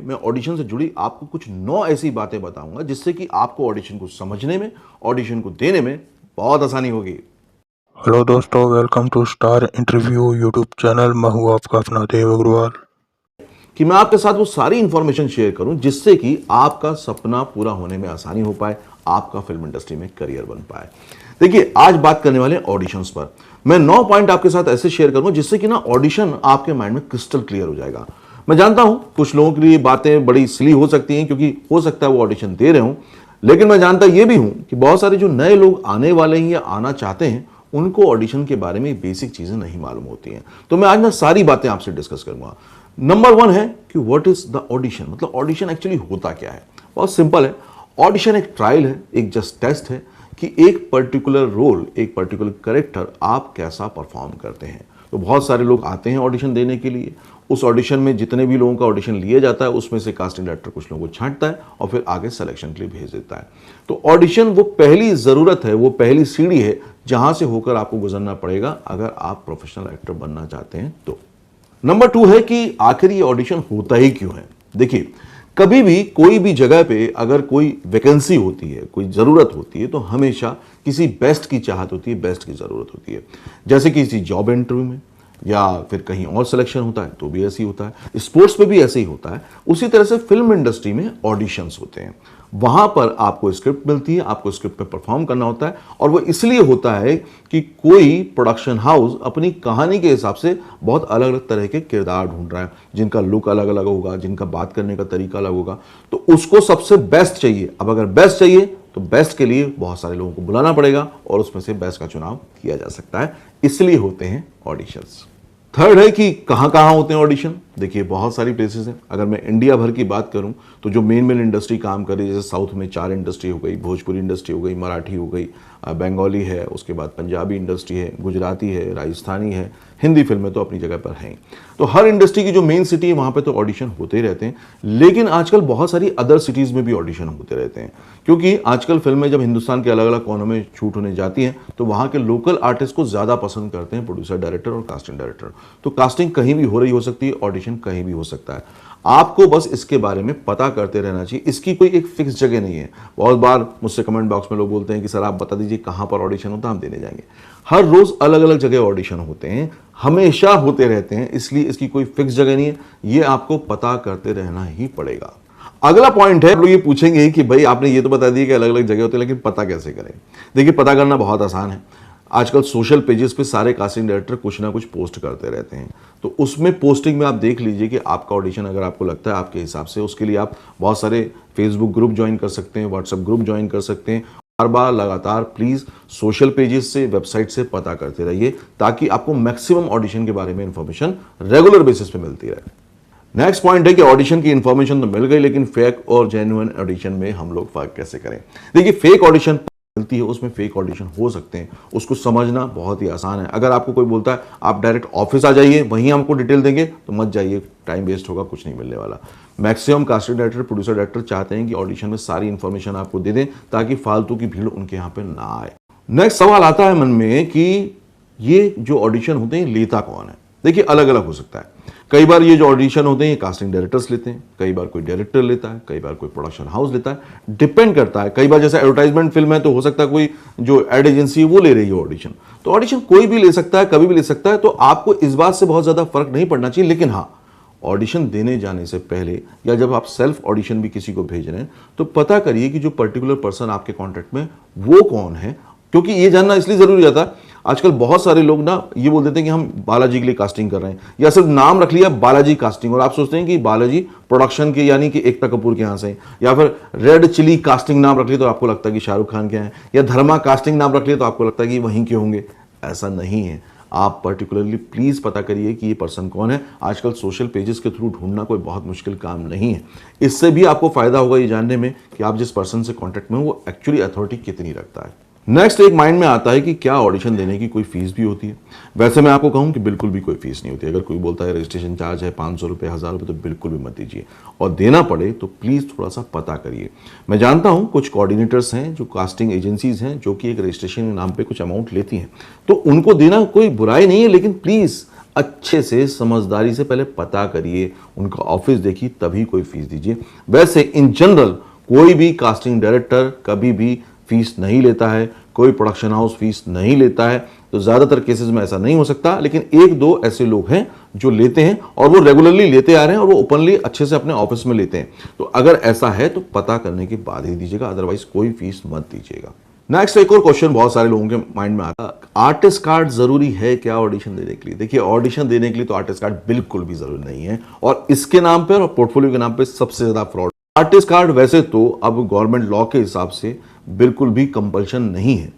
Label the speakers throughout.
Speaker 1: मैं ऑडिशन से जुड़ी आपको कुछ 9 ऐसी बातें बताऊंगा जिससे कि आपको ऑडिशन को समझने में, ऑडिशन को देने में बहुत आसानी होगी।
Speaker 2: हेलो दोस्तों, welcome to star interview YouTube channel. मैं हूँ आपका अपना देव अग्रवाल।
Speaker 1: कि मैं आपके साथ वो सारी इंफॉर्मेशन शेयर करूं जिससे कि आपका सपना पूरा होने में आसानी हो पाए, आपका फिल्म इंडस्ट्री में करियर बन पाए। देखिए, आज बात करने वाले ऑडिशंस पर। मैं 9 पॉइंट आपके साथ ऐसे शेयर करूंगा जिससे कि ना ऑडिशन आपके माइंड में क्रिस्टल क्लियर हो जाएगा। मैं जानता हूं कुछ लोगों के लिए बातें बड़ी सिली हो सकती हैं क्योंकि हो सकता है वो ऑडिशन दे रहे हों, लेकिन मैं जानता ये भी हूं कि बहुत सारे जो नए लोग आने वाले हैं या आना चाहते हैं उनको ऑडिशन के बारे में बेसिक चीजें नहीं मालूम होती हैं। तो मैं आज ना सारी बातें आपसे डिस्कस करूंगा। नंबर 1 है कि व्हाट इज द ऑडिशन, मतलब ऑडिशन एक्चुअली होता क्या है। बहुत सिंपल है। ऑडिशन एक ट्रायल है, एक जस्ट टेस्ट है कि एक पर्टिकुलर रोल, एक पर्टिकुलर कैरेक्टर आप कैसा परफॉर्म करते हैं। तो बहुत सारे लोग आते हैं ऑडिशन देने के लिए। उस ऑडिशन में जितने भी लोगों का ऑडिशन लिया जाता है उसमें से कास्टिंग डायरेक्टर कुछ लोगों को छांटता है और फिर आगे सिलेक्शन के लिए भेज देता है। तो ऑडिशन वो पहली जरूरत है, वो पहली सीढ़ी है जहां से होकर आपको गुजरना पड़ेगा अगर आप प्रोफेशनल एक्टर बनना चाहते हैं तो। नंबर 2 है कि आखिर ये ऑडिशन होता ही क्यों है। देखिए, कभी भी कोई भी जगह पे अगर कोई वैकेंसी होती है, कोई जरूरत होती है, तो हमेशा किसी बेस्ट की चाहत होती है, बेस्ट की जरूरत होती है। जैसे किसी जॉब इंटरव्यू में या फिर कहीं और सिलेक्शन होता है तो भी ऐसे ही होता है, स्पोर्ट्स में भी ऐसे ही होता है। उसी तरह से फिल्म इंडस्ट्री में ऑडिशंस होते हैं। वहां पर आपको स्क्रिप्ट मिलती है, आपको स्क्रिप्ट पे परफॉर्म करना होता है और वो इसलिए होता है कि कोई प्रोडक्शन हाउस अपनी कहानी के हिसाब से बहुत अलग अलग तरह के किरदार ढूंढ रहा है, जिनका लुक अलग अलग होगा, जिनका बात करने का तरीका अलग होगा, तो उसको सबसे बेस्ट चाहिए। अब अगर बेस्ट चाहिए तो बेस्ट के लिए बहुत सारे लोगों को बुलाना पड़ेगा और उसमें से बेस्ट का चुनाव किया जा सकता है, इसलिए होते हैं ऑडिशंस। थर्ड है कि कहां कहां होते हैं ऑडिशन। देखिए, बहुत सारी प्लेसेस हैं। अगर मैं इंडिया भर की बात करूं तो जो मेन इंडस्ट्री काम कर रही है, जैसे साउथ में 4 इंडस्ट्री हो गई, भोजपुरी इंडस्ट्री हो गई, मराठी हो गई, बंगाली है, उसके बाद पंजाबी इंडस्ट्री है, गुजराती है, राजस्थानी है, हिंदी फिल्में तो अपनी जगह पर हैं। तो हर इंडस्ट्री की जो मेन सिटी है वहां पे तो ऑडिशन होते ही रहते हैं, लेकिन आजकल बहुत सारी अदर सिटीज में भी ऑडिशन होते रहते हैं, क्योंकि आजकल फिल्में जब हिंदुस्तान के अलग अलग कोनों में शूट होने जाती हैं तो वहां के लोकल आर्टिस्ट को ज्यादा पसंद करते हैं प्रोड्यूसर, डायरेक्टर और कास्टिंग डायरेक्टर। तो कास्टिंग कहीं भी हो रही हो सकती है, ऑडिशन कहीं भी हो सकता है। आपको बस इसके बारे में पता करते रहना चाहिए। इसकी कोई एक फिक्स जगह नहीं है। बहुत बार मुझसे कमेंट बॉक्स में लोग बोलते हैं कि सर आप बता दीजिए कहां पर ऑडिशन होता है, हम देने जाएंगे। हर रोज अलग अलग जगह ऑडिशन होते हैं, हमेशा होते रहते हैं, इसलिए इसकी कोई फिक्स जगह नहीं है। ये आपको पता करते रहना ही पड़ेगा। अगला पॉइंट है, लोग ये पूछेंगे कि भाई आपने ये तो बता दिया कि अलग अलग जगह होते हैं, लेकिन पता कैसे करें। देखिए, पता करना बहुत आसान है। आजकल सोशल पेजेस पे सारे कास्टिंग डायरेक्टर कुछ ना कुछ पोस्ट करते रहते हैं, तो उसमें पोस्टिंग में आप देख लीजिए कि आपका ऑडिशन अगर आपको लगता है आपके हिसाब से, उसके लिए आप बहुत सारे फेसबुक ग्रुप ज्वाइन कर सकते हैं, व्हाट्सएप ग्रुप ज्वाइन कर सकते हैं। बार बार लगातार प्लीज सोशल पेजेस से, वेबसाइट से पता करते रहिए ताकि आपको मैक्सिमम ऑडिशन के बारे में इंफॉर्मेशन रेगुलर बेसिस पे मिलती रहे। नेक्स्ट पॉइंट है कि ऑडिशन की इंफॉर्मेशन तो मिल गई, लेकिन फेक और जेन्युइन ऑडिशन में हम लोग फर्क कैसे करें। देखिए, फेक ऑडिशन मिलती है, उसमें फेक ऑडिशन हो सकते हैं, उसको समझना बहुत ही आसान है। अगर आपको कोई बोलता है आप डायरेक्ट ऑफिस आ जाइए, वहीं हमको डिटेल देंगे, तो मत जाइए, टाइम वेस्ट होगा, कुछ नहीं मिलने वाला। Maximum casting director, producer director चाहते हैं कि ऑडिशन में सारी इंफॉर्मेशन आपको दे दें ताकि फालतू की भीड़ उनके यहाँ पे ना आए। नेक्स्ट सवाल आता है मन में कि ये जो ऑडिशन होते हैं लेता कौन है। देखिए, अलग अलग हो सकता है। कई बार ये जो ऑडिशन होते हैं ये कास्टिंग डायरेक्टर्स लेते हैं, कई बार कोई डायरेक्टर लेता है, कई बार कोई प्रोडक्शन हाउस लेता है, डिपेंड करता है। कई बार जैसे एडवर्टाइजमेंट फिल्म है तो हो सकता है कोई जो एड एजेंसी है वो ले रही है ऑडिशन। तो ऑडिशन कोई भी ले सकता है, कभी भी ले सकता है। तो आपको इस बात से बहुत ज्यादा फर्क नहीं पड़ना चाहिए, लेकिन हाँ, ऑडिशन देने जाने से पहले या जब आप सेल्फ ऑडिशन भी किसी को भेज रहे हैं तो पता करिए कि जो पर्टिकुलर पर्सन आपके कॉन्टेक्ट में वो कौन है, क्योंकि ये जानना इसलिए जरूरी जाता है। आजकल बहुत सारे लोग ना ये बोल देते हैं कि हम बालाजी के लिए कास्टिंग कर रहे हैं, या सिर्फ नाम रख लिया बालाजी कास्टिंग, और आप सोचते हैं कि बालाजी प्रोडक्शन के यानी कि एकता कपूर के यहाँ से, या फिर रेड चिली कास्टिंग नाम रख लिया तो आपको लगता है कि शाहरुख खान के हैं, या धर्मा कास्टिंग नाम रख लिया तो आपको लगता है कि वहीं के होंगे। ऐसा नहीं है। आप पर्टिकुलरली प्लीज पता करिए कि ये पर्सन कौन है। आजकल सोशल पेजेस के थ्रू ढूंढना कोई बहुत मुश्किल काम नहीं है। इससे भी आपको फायदा होगा ये जानने में कि आप जिस पर्सन से कांटेक्ट में हो वो एक्चुअली अथॉरिटी कितनी रखता है। नेक्स्ट एक माइंड में आता है कि क्या ऑडिशन देने की कोई फीस भी होती है। वैसे मैं आपको कहूं कि बिल्कुल भी कोई फीस नहीं होती। अगर कोई बोलता है रजिस्ट्रेशन चार्ज है 500 रुपये, 1000 रुपये, तो बिल्कुल भी मत दीजिए, और देना पड़े तो प्लीज थोड़ा सा पता करिए। मैं जानता हूं कुछ कोऑर्डिनेटर्स हैं, जो कास्टिंग एजेंसीज हैं, जो कि एक रजिस्ट्रेशन के नाम पे कुछ अमाउंट लेती हैं, तो उनको देना कोई बुराई नहीं है, लेकिन प्लीज अच्छे से समझदारी से पहले पता करिए, उनका ऑफिस देखिए, तभी कोई फीस दीजिए। वैसे इन जनरल कोई भी कास्टिंग डायरेक्टर कभी भी फीस नहीं लेता है, कोई प्रोडक्शन हाउस फीस नहीं लेता है, तो ज़्यादातर केसेस में ऐसा नहीं हो सकता, लेकिन एक दो ऐसे लोग हैं जो लेते हैं और वो रेगुलरली लेते आ रहे हैं और वो ओपनली अच्छे से अपने ऑफिस में लेते हैं। तो अगर ऐसा है तो पता करने के बाद ही दीजिएगा, अदरवाइज कोई फीस मत दीजिएगा। नेक्स्ट एक और क्वेश्चन बहुत सारे लोगों के माइंड में आता है, आर्टिस्ट कार्ड जरूरी है क्या ऑडिशन देने के लिए? देखिए, ऑडिशन देने के लिए तो आर्टिस्ट कार्ड बिल्कुल भी जरूरी नहीं है, और इसके नाम पर और पोर्टफोलियो के नाम पर सबसे ज्यादा फ्रॉड। आर्टिस्ट कार्ड वैसे तो अब गवर्नमेंट लॉ के हिसाब से बिल्कुल भी कंपल्शन नहीं है।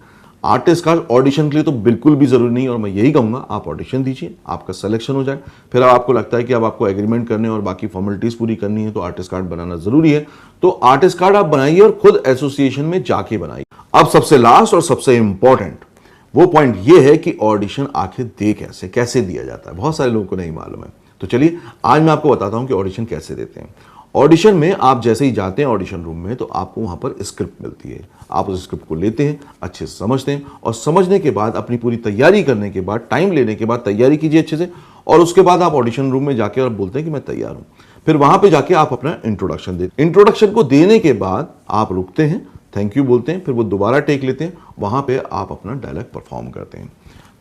Speaker 1: आर्टिस्ट कार्ड ऑडिशन के लिए तो बिल्कुल भी जरूरी नहीं है, और मैं यही कहूंगा आप ऑडिशन दीजिए, आपका सिलेक्शन हो जाए, फिर आपको लगता है कि अब आपको एग्रीमेंट करने और बाकी फॉर्मेलिटीज पूरी करनी है तो आर्टिस्ट कार्ड बनाना जरूरी है, तो आर्टिस्ट कार्ड आप बनाइए और खुद एसोसिएशन में जाके बनाइए। अब सबसे लास्ट और सबसे इंपॉर्टेंट वो पॉइंट ये है कि ऑडिशन आखिर दे कैसे दिया जाता है, बहुत सारे लोगों को नहीं मालूम है। तो चलिए आज मैं आपको बताता हूं कि ऑडिशन कैसे देते हैं। ऑडिशन में आप जैसे ही जाते हैं ऑडिशन रूम में, तो आपको वहां पर स्क्रिप्ट मिलती है, आप उस स्क्रिप्ट को लेते हैं, अच्छे से समझते हैं, और समझने के बाद अपनी पूरी तैयारी करने के बाद, टाइम लेने के बाद तैयारी कीजिए अच्छे से, और उसके बाद आप ऑडिशन रूम में जाके और बोलते हैं कि मैं तैयार हूं। फिर वहां पे जाके आप अपना इंट्रोडक्शन देते, इंट्रोडक्शन को देने के बाद आप रुकते हैं, थैंक यू बोलते हैं, फिर वो दोबारा टेक लेते हैं, वहां पे आप अपना डायलॉग परफॉर्म करते हैं।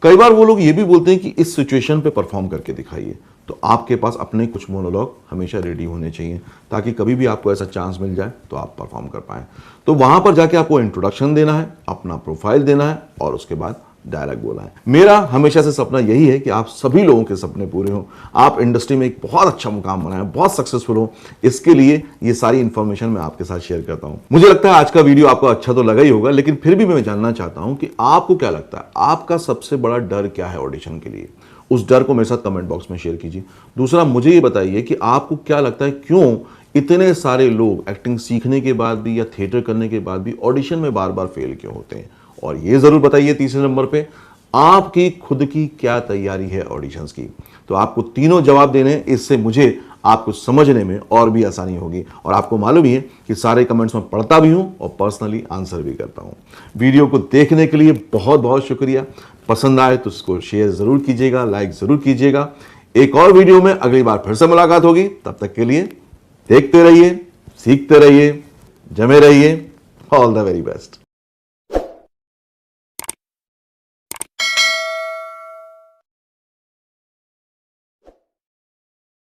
Speaker 1: कई बार वो लोग ये भी बोलते हैं कि इस सिचुएशन पे परफॉर्म करके दिखाइए, तो आपके पास अपने कुछ मोनोलॉग हमेशा रेडी होने चाहिए, ताकि कभी भी आपको ऐसा चांस मिल जाए तो आप परफॉर्म कर पाएं। तो वहां पर जाके आपको इंट्रोडक्शन देना है, अपना प्रोफाइल देना है, और उसके बाद डायलॉग बोला है। मेरा हमेशा से सपना यही है कि आप सभी लोगों के सपने पूरे हों, आप इंडस्ट्री में एक बहुत अच्छा मुकाम बनाएं, बहुत सक्सेसफुल हो। इसके लिए ये सारी इंफॉर्मेशन मैं आपके साथ शेयर करता हूं। मुझे लगता है आज का वीडियो आपको अच्छा तो लगा ही होगा, लेकिन फिर भी मैं जानना चाहता हूं कि आपको क्या लगता है, आपका सबसे बड़ा डर क्या है ऑडिशन के लिए? उस डर को मेरे साथ कमेंट बॉक्स में शेयर कीजिए। दूसरा, मुझे ये बताइए कि आपको क्या लगता है, क्यों इतने सारे लोग एक्टिंग सीखने के बाद भी या थिएटर करने के बाद भी ऑडिशन में बार बार फेल क्यों होते हैं? और ये जरूर बताइए तीसरे नंबर पे, आपकी खुद की क्या तैयारी है ऑडिशंस की? तो आपको तीनों जवाब देने, इससे मुझे आपको समझने में और भी आसानी होगी, और आपको मालूम ही है कि सारे कमेंट्स में पढ़ता भी हूं और पर्सनली आंसर भी करता हूं। वीडियो को देखने के लिए बहुत बहुत शुक्रिया। पसंद आए तो उसको शेयर जरूर कीजिएगा, लाइक जरूर कीजिएगा। एक और वीडियो में अगली बार फिर से मुलाकात होगी, तब तक के लिए देखते रहिए, सीखते रहिए, जमे रहिए। All the very best.